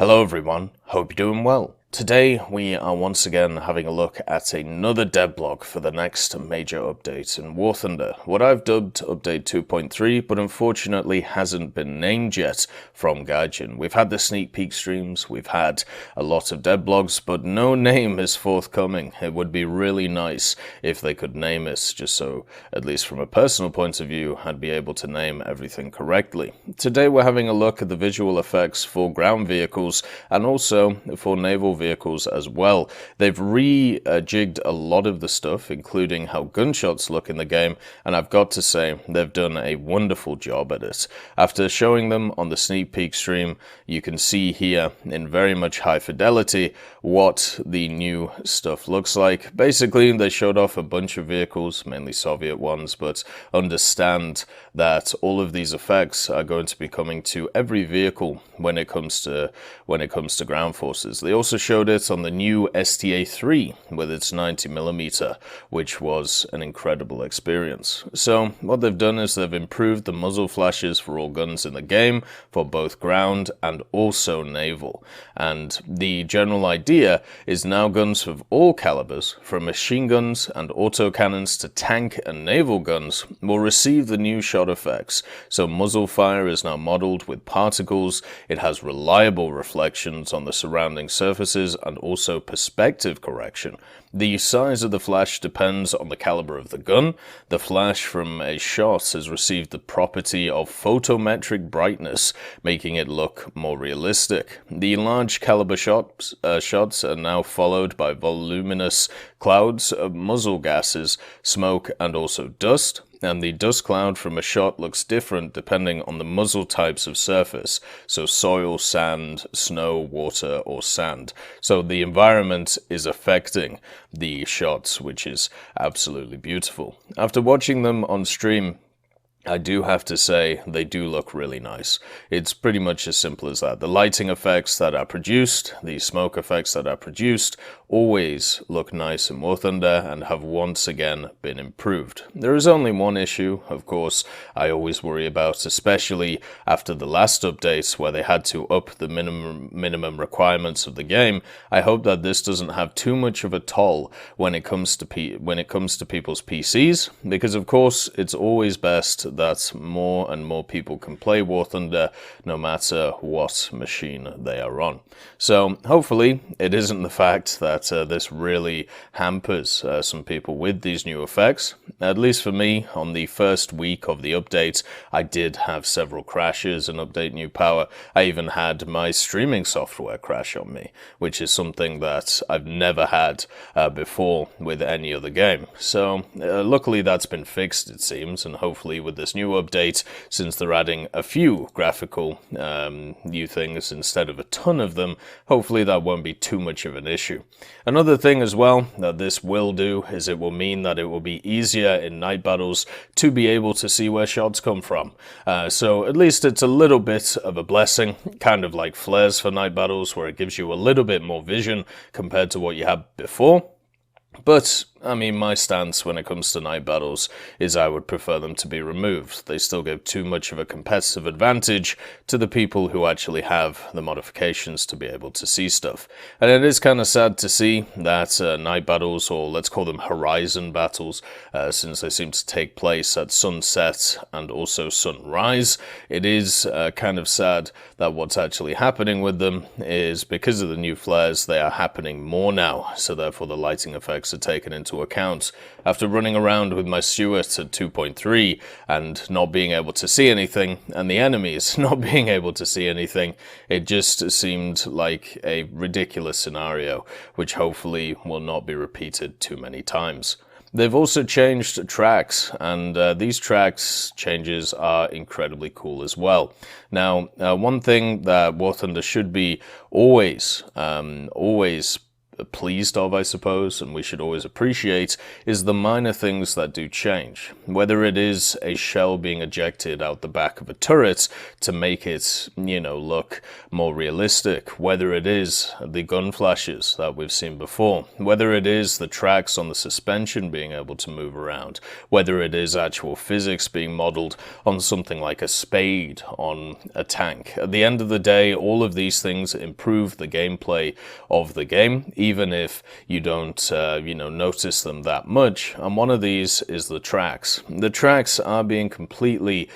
Hello everyone, hope you're doing well. Today we are once again having a look at another devblog for the next major update in War Thunder, what I've dubbed Update 2.3, but unfortunately hasn't been named yet from Gaijin. We've had the sneak peek streams, we've had a lot of devblogs, but no name is forthcoming. It would be really nice if they could name it, just so, at least from a personal point of view, I'd be able to name everything correctly. Today we're having a look at the visual effects for ground vehicles and also for naval vehicles as well. They've rejigged a lot of the stuff, including how gunshots look in the game, and I've got to say they've done a wonderful job at it. After showing them on the sneak peek stream, you can see here in very much high fidelity what the new stuff looks like. Basically, they showed off a bunch of vehicles, mainly Soviet ones, but understand that all of these effects are going to be coming to every vehicle when it comes to ground forces. They also showed it on the new STA-3 with its 90mm, which was an incredible experience. So what they've done is they've improved the muzzle flashes for all guns in the game, for both ground and also naval. And the general idea is now guns of all calibers, from machine guns and autocannons to tank and naval guns, will receive the new shot effects. So muzzle fire is now modeled with particles, it has reliable reflections on the surrounding surfaces and also perspective correction. The size of the flash depends on the caliber of the gun. The flash from a shot has received the property of photometric brightness, making it look more realistic. The large caliber shots are now followed by voluminous clouds of muzzle gases, smoke and also dust. And the dust cloud from a shot looks different depending on the muzzle types of surface, so soil, sand, snow, water, or sand. So the environment is affecting the shots, which is absolutely beautiful. After watching them on stream, I do have to say they do look really nice. It's pretty much as simple as that. The lighting effects that are produced, the smoke effects that are produced, always look nice in War Thunder and have once again been improved. There is only one issue, of course, I always worry about, especially after the last update where they had to up the minimum requirements of the game. I hope that this doesn't have too much of a toll when it comes to people's PCs, because of course it's always best that more and more people can play War Thunder no matter what machine they are on. So hopefully it isn't the fact that this really hampers some people with these new effects. At least for me, on the first week of the update, I did have several crashes and update new power. I even had my streaming software crash on me, which is something that I've never had before with any other game. So luckily that's been fixed, it seems, and hopefully with this new update, since they're adding a few graphical new things instead of a ton of them, hopefully that won't be too much of an issue. Another thing as well that this will do is it will mean that it will be easier in night battles to be able to see where shots come from. So at least it's a little bit of a blessing, kind of like flares for night battles, where it gives you a little bit more vision compared to what you had before. But, I mean, my stance when it comes to night battles is I would prefer them to be removed. They still give too much of a competitive advantage to the people who actually have the modifications to be able to see stuff. And it is kind of sad to see that night battles, or let's call them horizon battles, since they seem to take place at sunset and also sunrise, it is kind of sad that what's actually happening with them is because of the new flares, they are happening more now, so therefore the lighting effects are taken into account. After running around with my Stuart at 2.3 and not being able to see anything, and the enemies not being able to see anything, it just seemed like a ridiculous scenario, which hopefully will not be repeated too many times. They've also changed tracks, and these tracks changes are incredibly cool as well. Now, one thing that War Thunder should be always pleased of, I suppose, and we should always appreciate, is the minor things that do change. Whether it is a shell being ejected out the back of a turret to make it, look more realistic, whether it is the gun flashes that we've seen before, whether it is the tracks on the suspension being able to move around, whether it is actual physics being modeled on something like a spade on a tank. At the end of the day, all of these things improve the gameplay of the game, even if you don't, notice them that much. And one of these is the tracks. The tracks are being completely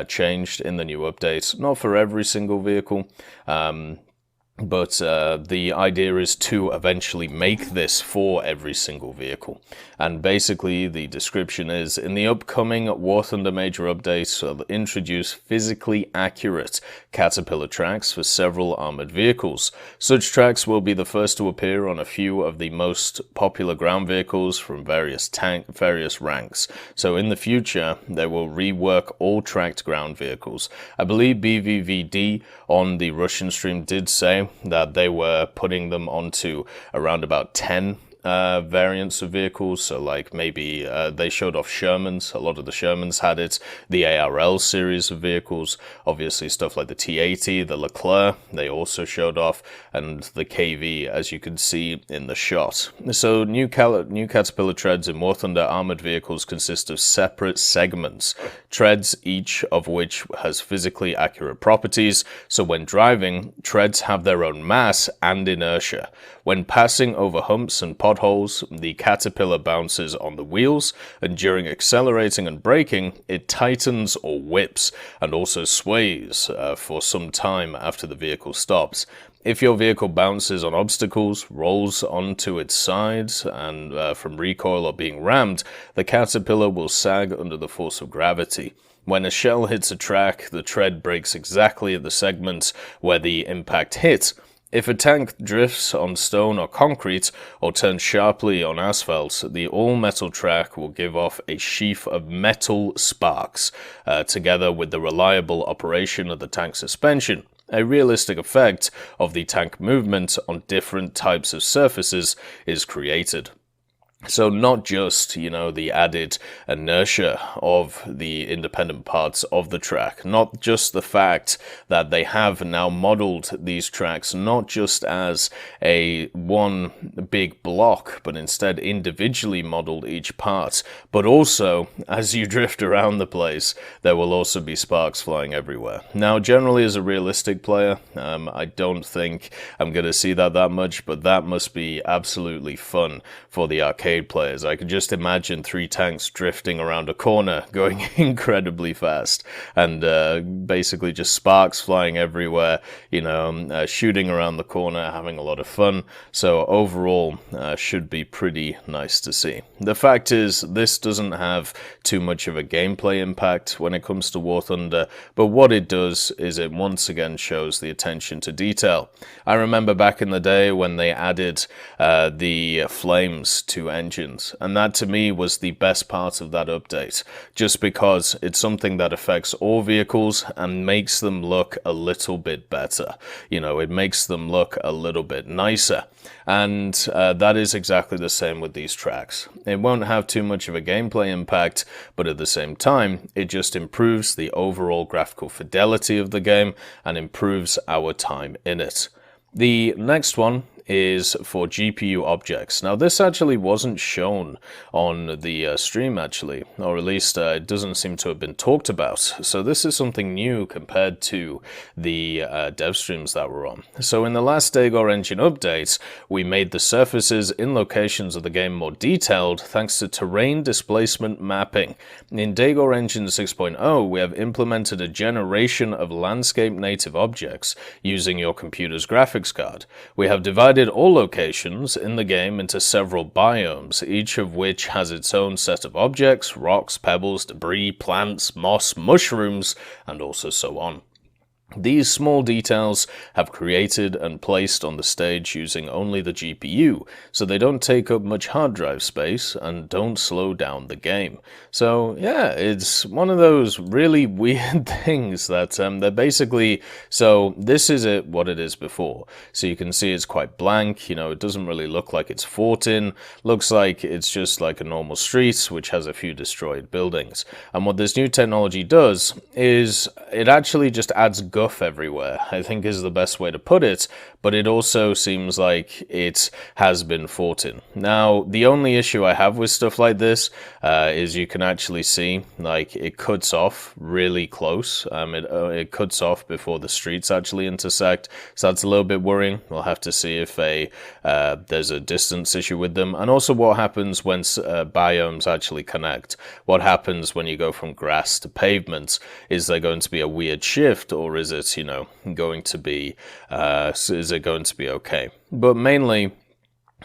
changed in the new updates. Not for every single vehicle, but the idea is to eventually make this for every single vehicle. And basically the description is, in the upcoming War Thunder major updates, will introduce physically accurate caterpillar tracks for several armored vehicles. Such tracks will be the first to appear on a few of the most popular ground vehicles from various ranks. So in the future, they will rework all tracked ground vehicles. I believe BVVD on the Russian stream did say that they were putting them onto around about 10 variants of vehicles. So like maybe they showed off Shermans. A lot of the Shermans had it. The ARL series of vehicles, obviously stuff like the T80, the Leclerc, they also showed off, and the KV, as you can see in the shot. So new Caterpillar treads in War Thunder armored vehicles consist of separate segments, treads each of which has physically accurate properties. So when driving, treads have their own mass and inertia. When passing over humps and potholes, the Caterpillar bounces on the wheels, and during accelerating and braking, it tightens or whips, and also sways for some time after the vehicle stops. If your vehicle bounces on obstacles, rolls onto its sides, and from recoil or being rammed, the Caterpillar will sag under the force of gravity. When a shell hits a track, the tread breaks exactly at the segment where the impact hit. If a tank drifts on stone or concrete, or turns sharply on asphalt, the all-metal track will give off a sheaf of metal sparks, together with the reliable operation of the tank suspension. A realistic effect of the tank movement on different types of surfaces is created. So not just, the added inertia of the independent parts of the track, not just the fact that they have now modeled these tracks not just as one big block, but instead individually modeled each part, but also as you drift around the place, there will also be sparks flying everywhere. Now, generally as a realistic player, I don't think I'm going to see that much, but that must be absolutely fun for the arcade players. I could just imagine 3 tanks drifting around a corner, going incredibly fast, and basically just sparks flying everywhere, shooting around the corner, having a lot of fun. So overall, should be pretty nice to see. The fact is, this doesn't have too much of a gameplay impact when it comes to War Thunder, but what it does is it once again shows the attention to detail. I remember back in the day when they added the flames to engines, and that to me was the best part of that update, just because it's something that affects all vehicles and makes them look a little bit better. It makes them look a little bit nicer, and that is exactly the same with these tracks. It won't have too much of a gameplay impact, but at the same time, it just improves the overall graphical fidelity of the game and improves our time in it. The next one is for GPU objects. Now, this actually wasn't shown on the stream, actually, or at least it doesn't seem to have been talked about. So this is something new compared to the dev streams that were on. So in the last Dagor engine update, we made the surfaces in locations of the game more detailed thanks to terrain displacement mapping. In Dagor engine 6.0, we have implemented a generation of landscape native objects using your computer's graphics card. We have divided all locations in the game into several biomes, each of which has its own set of objects, rocks, pebbles, debris, plants, moss, mushrooms, and also so on. These small details have created and placed on the stage using only the GPU, so they don't take up much hard drive space and don't slow down the game. So yeah, it's one of those really weird things that they're basically, so this is what it is before. So you can see it's quite blank, it doesn't really look like it's fought in, looks like it's just like a normal street which has a few destroyed buildings. And what this new technology does is it actually just adds guff everywhere, I think is the best way to put it, but it also seems like it has been fought in. Now, the only issue I have with stuff like this is you can actually see, like, it cuts off really close. It cuts off before the streets actually intersect, so that's a little bit worrying. We'll have to see if there's a distance issue with them, and also what happens when biomes actually connect. What happens when you go from grass to pavement? Is there going to be a weird shift, or is it, going to be, is it going to be okay? But mainly,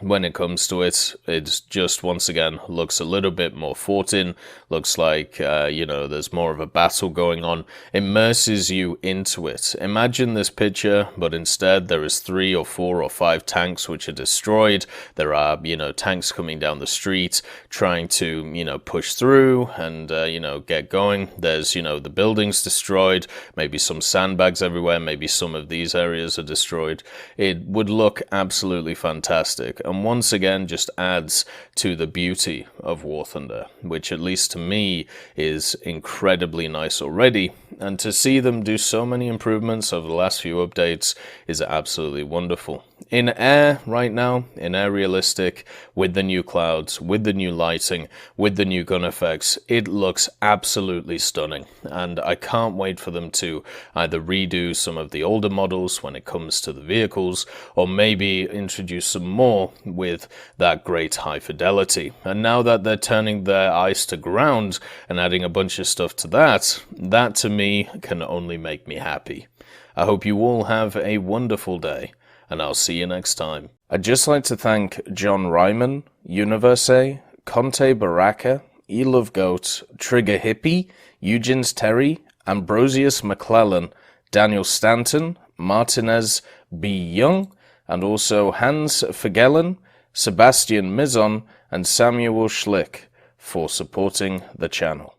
when it comes to it, it's just, once again, looks a little bit more fought in, looks like, there's more of a battle going on, immerses you into it. Imagine this picture, but instead there is 3 or 4 or 5 tanks which are destroyed. There are, tanks coming down the street, trying to, push through and, get going. There's, the buildings destroyed, maybe some sandbags everywhere, maybe some of these areas are destroyed. It would look absolutely fantastic. And once again just adds to the beauty of War Thunder, which at least to me is incredibly nice already, and to see them do so many improvements over the last few updates is absolutely wonderful. In Air right now, in Air Realistic, with the new clouds, with the new lighting, with the new gun effects, it looks absolutely stunning, and I can't wait for them to either redo some of the older models when it comes to the vehicles, or maybe introduce some more with that great high fidelity. And now that they're turning their eyes to ground and adding a bunch of stuff to that to me can only make me happy. I hope you all have a wonderful day, and I'll see you next time. I'd just like to thank John Ryman, Universe, Conte Baraka, Elove Goat, Trigger Hippie, Eugens Terry, Ambrosius McClellan, Daniel Stanton, Martinez B. Young, and also Hans Fagellen, Sebastian Mizon, and Samuel Schlick for supporting the channel.